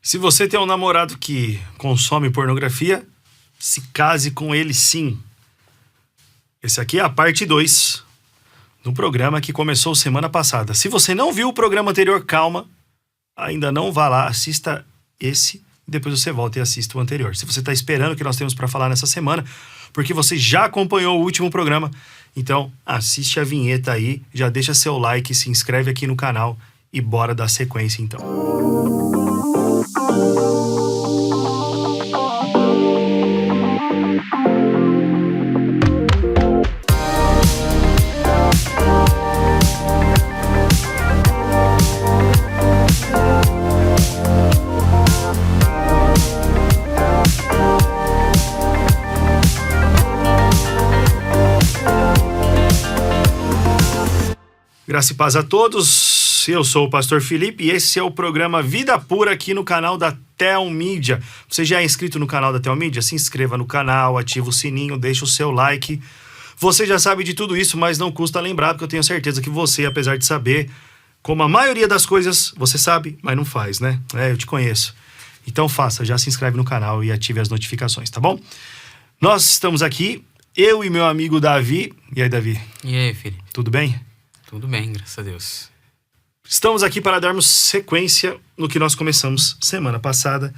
Se você tem um namorado que consome pornografia, se case com ele sim. Esse aqui é a parte 2 do programa que começou semana passada. Se você não viu o programa anterior, calma, ainda não vá lá, assista esse e depois você volta e assista o anterior. Se você está esperando o que nós temos para falar nessa semana, porque você já acompanhou o último programa, então assiste a vinheta aí, já deixa seu like, se inscreve aqui no canal e bora dar sequência então. Graça e paz a todos, eu sou o Pastor Felipe e esse é o programa Vida Pura aqui no canal da Tel Mídia. Você já é inscrito no canal da Tel Mídia? Se inscreva no canal, ativa o sininho, deixa o seu like. Você já sabe de tudo isso, mas não custa lembrar, porque eu tenho certeza que você, apesar de saber, como a maioria das coisas, você sabe, mas não faz, né? Eu te conheço. Então faça, já se inscreve no canal e ative as notificações, tá bom? Nós estamos aqui, eu e meu amigo Davi. E aí, Davi? E aí, Felipe? Tudo bem? Tudo bem, graças a Deus. Estamos aqui para darmos sequência no que nós começamos semana passada,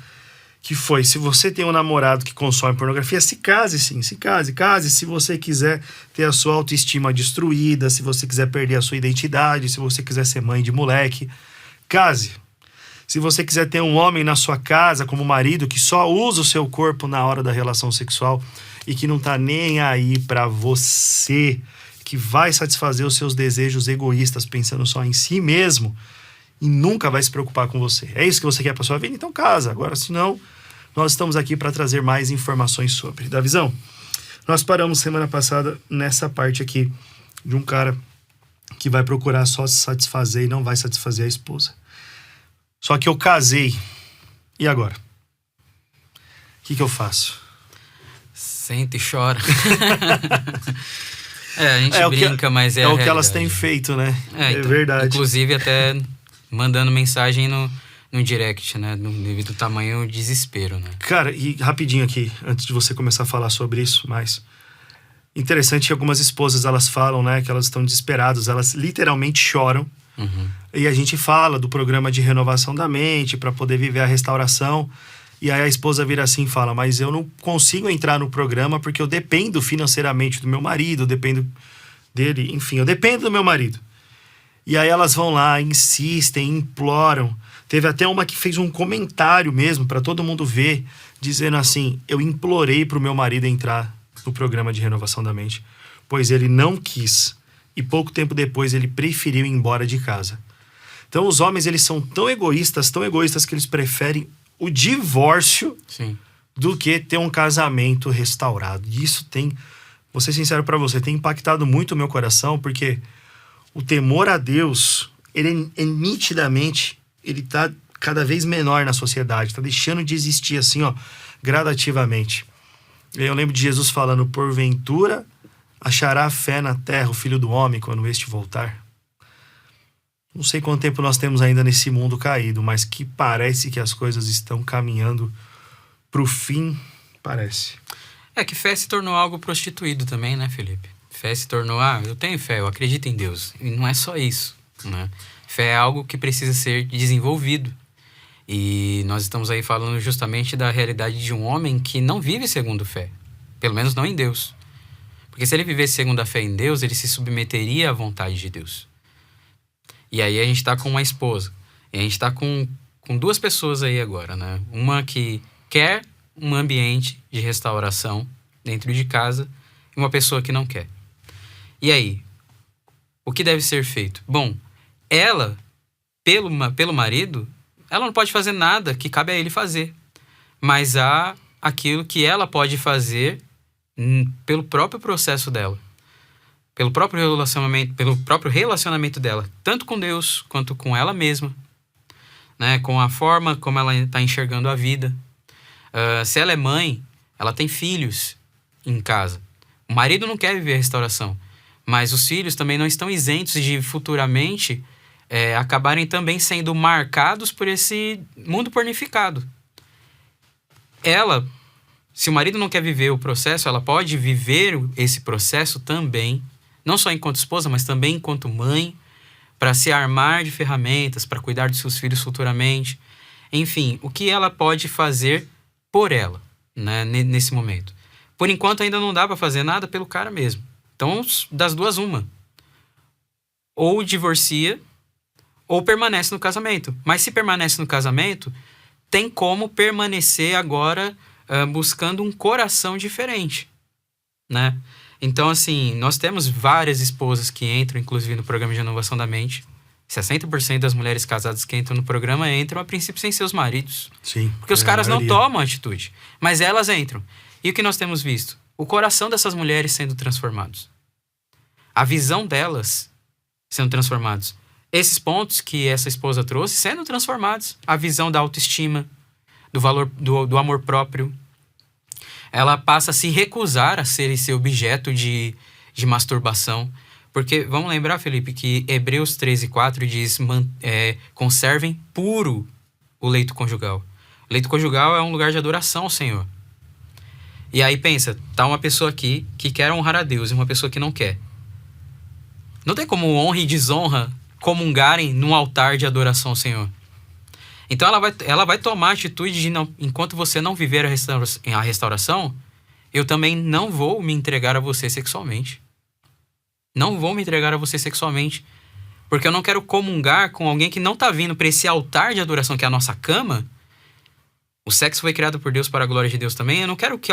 que foi, se você tem um namorado que consome pornografia, se case sim, se case. Se você quiser ter a sua autoestima destruída, se você quiser perder a sua identidade, se você quiser ser mãe de moleque, case. Se você quiser ter um homem na sua casa como marido que só usa o seu corpo na hora da relação sexual e que não tá nem aí para você, que vai satisfazer os seus desejos egoístas pensando só em si mesmo e nunca vai se preocupar com você. É isso que você quer para sua vida? Então casa. Agora, se não, nós estamos aqui para trazer mais informações sobre. Davizão, nós paramos semana passada nessa parte aqui de um cara que vai procurar só se satisfazer e não vai satisfazer a esposa. Só que eu casei. E agora? O que eu faço? Senta e chora. A gente brinca, mas é o que elas têm feito, né? Então, verdade. Inclusive até mandando mensagem no direct, né? Devido ao tamanho do desespero, né? Cara, e rapidinho aqui, antes de você começar a falar sobre isso, mas interessante que algumas esposas, elas falam, né? Que elas estão desesperadas, elas literalmente choram. Uhum. E a gente fala do programa de renovação da mente para poder viver a restauração. E aí a esposa vira assim e fala, mas eu não consigo entrar no programa porque eu dependo financeiramente do meu marido, eu dependo dele, enfim, eu dependo do meu marido. E aí elas vão lá, insistem, imploram. Teve até uma que fez um comentário mesmo para todo mundo ver, dizendo assim, eu implorei pro meu marido entrar no programa de renovação da mente, pois ele não quis. E pouco tempo depois ele preferiu ir embora de casa. Então os homens, eles são tão egoístas que eles preferem o divórcio Sim. do que ter um casamento restaurado. E isso tem, vou ser sincero pra você, tem impactado muito o meu coração, porque o temor a Deus, ele é nitidamente, ele tá cada vez menor na sociedade, tá deixando de existir assim, gradativamente. Eu lembro de Jesus falando, porventura achará fé na terra o Filho do Homem quando este voltar. Não sei quanto tempo nós temos ainda nesse mundo caído, mas que parece que as coisas estão caminhando pro fim, parece. Que fé se tornou algo prostituído também, né, Felipe? Fé se tornou, eu tenho fé, eu acredito em Deus. E não é só isso, né? Fé é algo que precisa ser desenvolvido. E nós estamos aí falando justamente da realidade de um homem que não vive segundo fé. Pelo menos não em Deus. Porque se ele vivesse segundo a fé em Deus, ele se submeteria à vontade de Deus. E aí a gente tá com uma esposa. E a gente tá com duas pessoas aí agora, né? Uma que quer um ambiente de restauração dentro de casa e uma pessoa que não quer. E aí? O que deve ser feito? Bom, ela, pelo marido, ela não pode fazer nada que cabe a ele fazer. Mas há aquilo que ela pode fazer pelo próprio processo dela. Pelo próprio relacionamento dela, tanto com Deus quanto com ela mesma, né? Com a forma como ela está enxergando a vida. Se ela é mãe, ela tem filhos em casa. O marido não quer viver a restauração, mas os filhos também não estão isentos de futuramente acabarem também sendo marcados por esse mundo pornificado. Ela, se o marido não quer viver o processo, ela pode viver esse processo também, não só enquanto esposa, mas também enquanto mãe, para se armar de ferramentas, para cuidar dos seus filhos futuramente. Enfim, o que ela pode fazer por ela, né, nesse momento. Por enquanto ainda não dá para fazer nada pelo cara mesmo. Então, das duas, uma. Ou divorcia, ou permanece no casamento. Mas se permanece no casamento, tem como permanecer agora buscando um coração diferente, né? Então, assim, nós temos várias esposas que entram, inclusive, no programa de renovação da mente. 60% das mulheres casadas que entram no programa entram, a princípio, sem seus maridos. Sim. Porque os caras não tomam atitude, mas elas entram. E o que nós temos visto? O coração dessas mulheres sendo transformados. A visão delas sendo transformados. Esses pontos que essa esposa trouxe sendo transformados. A visão da autoestima, do valor, do amor próprio. Ela passa a se recusar a ser esse objeto de masturbação. Porque, vamos lembrar, Felipe, que Hebreus 13:4 diz, conservem puro o leito conjugal. O leito conjugal é um lugar de adoração ao Senhor. E aí pensa, tá uma pessoa aqui que quer honrar a Deus e uma pessoa que não quer. Não tem como honra e desonra comungarem num altar de adoração ao Senhor. Então ela vai tomar a atitude de, não, enquanto você não viver a restauração, eu também não vou me entregar a você sexualmente. Não vou me entregar a você sexualmente. Porque eu não quero comungar com alguém que não está vindo para esse altar de adoração, que é a nossa cama. O sexo foi criado por Deus para a glória de Deus também. Eu não quero que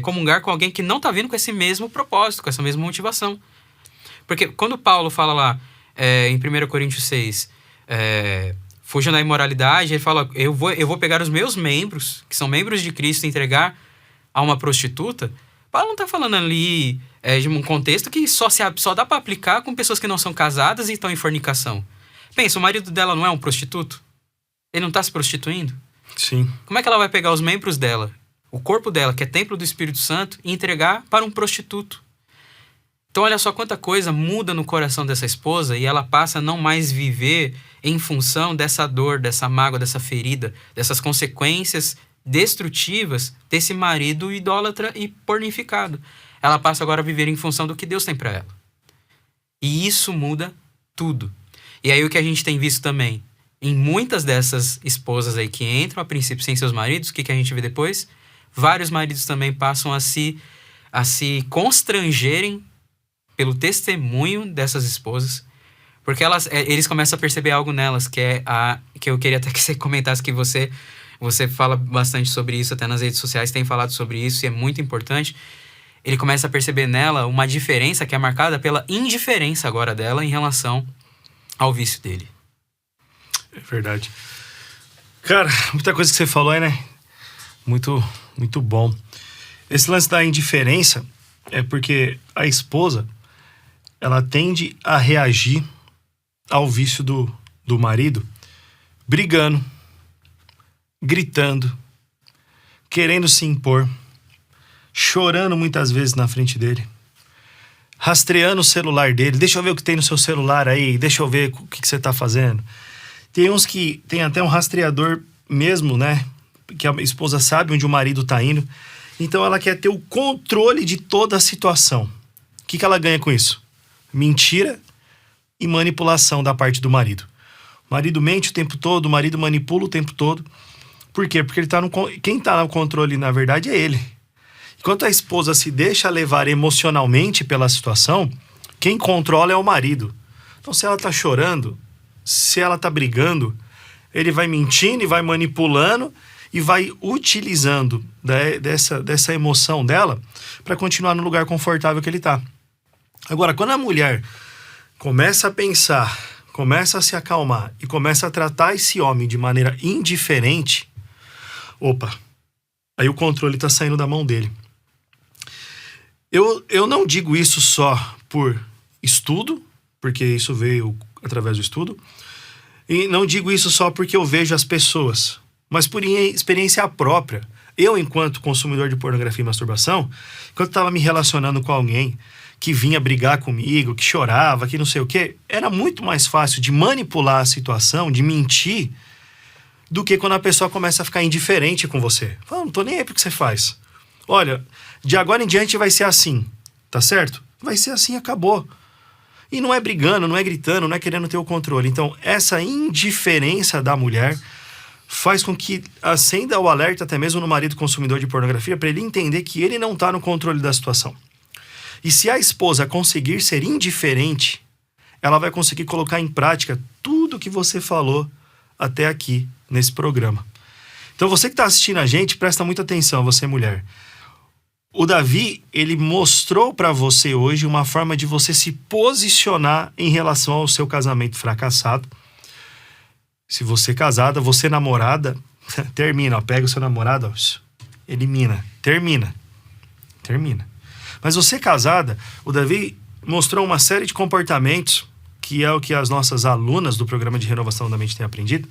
comungar com alguém que não está vindo com esse mesmo propósito, com essa mesma motivação. Porque quando Paulo fala lá, em 1 Coríntios 6, fujam da imoralidade, ele fala, eu vou pegar os meus membros, que são membros de Cristo, e entregar a uma prostituta. Paulo não está falando ali de um contexto que só dá para aplicar com pessoas que não são casadas e estão em fornicação. Pensa, o marido dela não é um prostituto? Ele não está se prostituindo? Sim. Como é que ela vai pegar os membros dela, o corpo dela, que é templo do Espírito Santo, e entregar para um prostituto? Então olha só quanta coisa muda no coração dessa esposa e ela passa a não mais viver em função dessa dor, dessa mágoa, dessa ferida, dessas consequências destrutivas desse marido idólatra e pornificado. Ela passa agora a viver em função do que Deus tem para ela. E isso muda tudo. E aí o que a gente tem visto também, em muitas dessas esposas aí que entram a princípio sem seus maridos, o que a gente vê depois? Vários maridos também passam a se constrangerem pelo testemunho dessas esposas, porque eles começam a perceber algo nelas, que eu queria até que você comentasse, que você fala bastante sobre isso, até nas redes sociais tem falado sobre isso, e é muito importante. Ele começa a perceber nela uma diferença que é marcada pela indiferença agora dela em relação ao vício dele. É verdade. Cara, muita coisa que você falou aí, né? Muito, muito bom. Esse lance da indiferença é porque a esposa, ela tende a reagir ao vício do marido brigando, gritando, querendo se impor, chorando muitas vezes na frente dele, rastreando o celular dele. Deixa eu ver o que tem no seu celular aí, deixa eu ver o que você tá fazendo. Tem uns que tem até um rastreador mesmo, né? Que a esposa sabe onde o marido tá indo. Então ela quer ter o controle de toda a situação. O que ela ganha com isso? Mentira e manipulação da parte do marido. O marido mente o tempo todo, o marido manipula o tempo todo. Por quê? Porque quem tá no controle, na verdade, é ele. Enquanto a esposa se deixa levar emocionalmente pela situação, quem controla é o marido. Então, se ela tá chorando, se ela tá brigando, ele vai mentindo e vai manipulando e vai utilizando dessa emoção dela para continuar no lugar confortável que ele tá. Agora, quando a mulher começa a pensar, começa a se acalmar e começa a tratar esse homem de maneira indiferente, opa, aí o controle tá saindo da mão dele. Eu não digo isso só por estudo, porque isso veio através do estudo, e não digo isso só porque eu vejo as pessoas, mas por experiência própria. Eu, enquanto consumidor de pornografia e masturbação, enquanto estava me relacionando com alguém que vinha brigar comigo, que chorava, que não sei o quê, era muito mais fácil de manipular a situação, de mentir, do que quando a pessoa começa a ficar indiferente com você. Fala, não tô nem aí pro que você faz. Olha, de agora em diante vai ser assim, tá certo? Vai ser assim, acabou. E não é brigando, não é gritando, não é querendo ter o controle. Então, essa indiferença da mulher faz com que acenda o alerta até mesmo no marido consumidor de pornografia, para ele entender que ele não tá no controle da situação. E se a esposa conseguir ser indiferente, ela vai conseguir colocar em prática tudo que você falou até aqui nesse programa. Então você que está assistindo a gente, presta muita atenção, você mulher. O Davi, ele mostrou para você hoje uma forma de você se posicionar em relação ao seu casamento fracassado. Se você é casada, você namorada, termina, ó, pega o seu namorado, ó, elimina, termina. Mas você casada, o Davi mostrou uma série de comportamentos, que é o que as nossas alunas do programa de renovação da mente têm aprendido,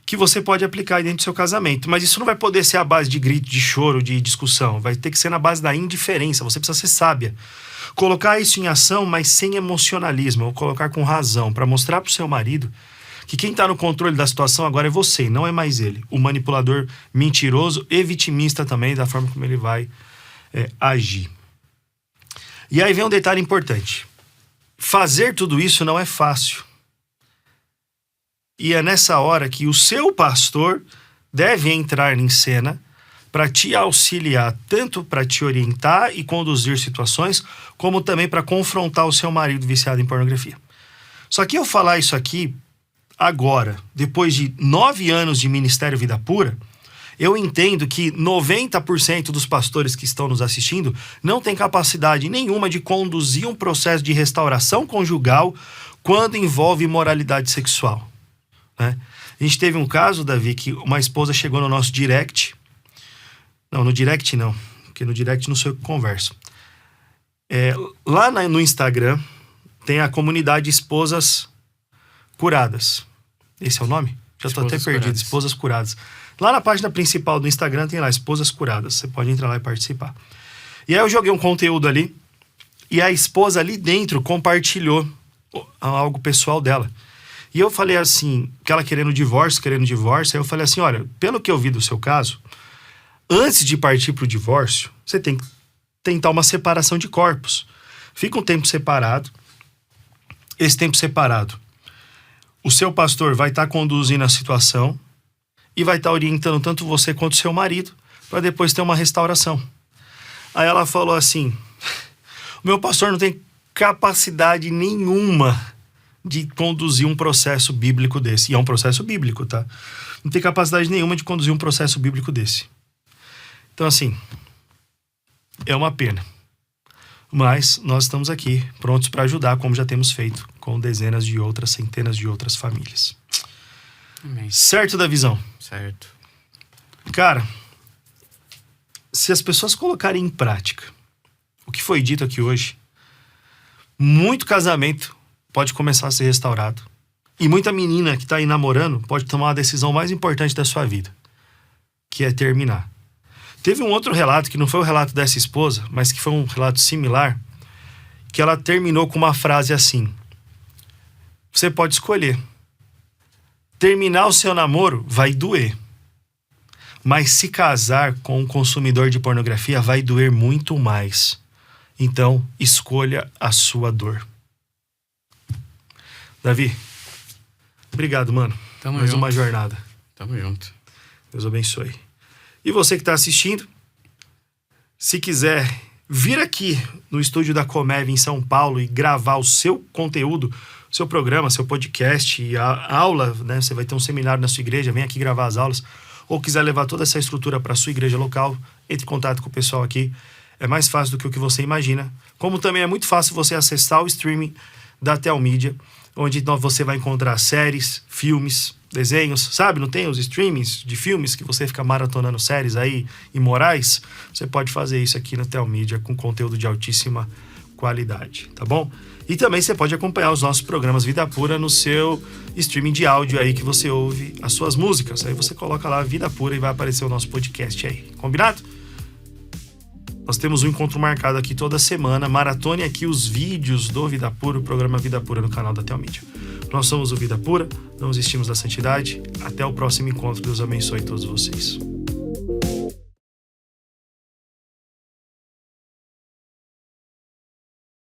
que você pode aplicar dentro do seu casamento. Mas isso não vai poder ser a base de grito, de choro, de discussão. Vai ter que ser na base da indiferença. Você precisa ser sábia. Colocar isso em ação, mas sem emocionalismo. Ou colocar com razão, para mostrar pro seu marido que quem está no controle da situação agora é você, não é mais ele. O manipulador mentiroso e vitimista também, da forma como ele vai agir. E aí vem um detalhe importante. Fazer tudo isso não é fácil. E é nessa hora que o seu pastor deve entrar em cena para te auxiliar, tanto para te orientar e conduzir situações, como também para confrontar o seu marido viciado em pornografia. Só que eu falar isso aqui agora, depois de 9 anos de Ministério Vida Pura, eu entendo que 90% dos pastores que estão nos assistindo não tem capacidade nenhuma de conduzir um processo de restauração conjugal quando envolve imoralidade sexual. Né? A gente teve um caso, Davi, que uma esposa chegou no nosso direct. Não, no direct não, porque no direct não sou eu que converso. Lá no Instagram tem a comunidade Esposas Curadas. Esse é o nome? Já estou até perdido, curadas. Esposas Curadas. Lá na página principal do Instagram tem lá, Esposas Curadas. Você pode entrar lá e participar. E aí eu joguei um conteúdo ali, e a esposa ali dentro compartilhou algo pessoal dela. E eu falei assim, que ela querendo divórcio, aí eu falei assim, olha, pelo que eu vi do seu caso, antes de partir para o divórcio, você tem que tentar uma separação de corpos. Fica um tempo separado. Esse tempo separado, o seu pastor vai estar conduzindo a situação e vai estar orientando tanto você quanto o seu marido para depois ter uma restauração. Aí ela falou assim, o meu pastor não tem capacidade nenhuma de conduzir um processo bíblico desse. E é um processo bíblico, tá? Não tem capacidade nenhuma de conduzir um processo bíblico desse. Então, assim, é uma pena. Mas nós estamos aqui prontos para ajudar, como já temos feito com dezenas de outras, centenas de outras famílias. Amém. Certo, Davizão? Certo. Cara, se as pessoas colocarem em prática o que foi dito aqui hoje, muito casamento pode começar a ser restaurado. E muita menina que está aí namorando pode tomar a decisão mais importante da sua vida, que é terminar. Teve um outro relato, que não foi o relato dessa esposa, mas que foi um relato similar, que ela terminou com uma frase assim: você pode escolher. Terminar o seu namoro vai doer. Mas se casar com um consumidor de pornografia vai doer muito mais. Então, escolha a sua dor. Davi, obrigado, mano. Tamo Mais junto. uma jornada. Tamo junto. Deus abençoe. E você que está assistindo, se quiser vir aqui no estúdio da Comev em São Paulo e gravar o seu conteúdo, seu programa, seu podcast e a aula, né? Você vai ter um seminário na sua igreja, vem aqui gravar as aulas. Ou quiser levar toda essa estrutura para a sua igreja local, entre em contato com o pessoal aqui. É mais fácil do que o que você imagina. Como também é muito fácil você acessar o streaming da Telmídia, onde você vai encontrar séries, filmes, desenhos, sabe? Não tem os streamings de filmes que você fica maratonando séries aí imorais? Você pode fazer isso aqui na Telmídia com conteúdo de altíssima qualidade, tá bom? E também você pode acompanhar os nossos programas Vida Pura no seu streaming de áudio aí que você ouve as suas músicas. Aí você coloca lá Vida Pura e vai aparecer o nosso podcast aí. Combinado? Nós temos um encontro marcado aqui toda semana. Maratone aqui os vídeos do Vida Pura, o programa Vida Pura no canal da Telmídia. Nós somos o Vida Pura, não existimos da santidade. Até o próximo encontro. Deus abençoe todos vocês.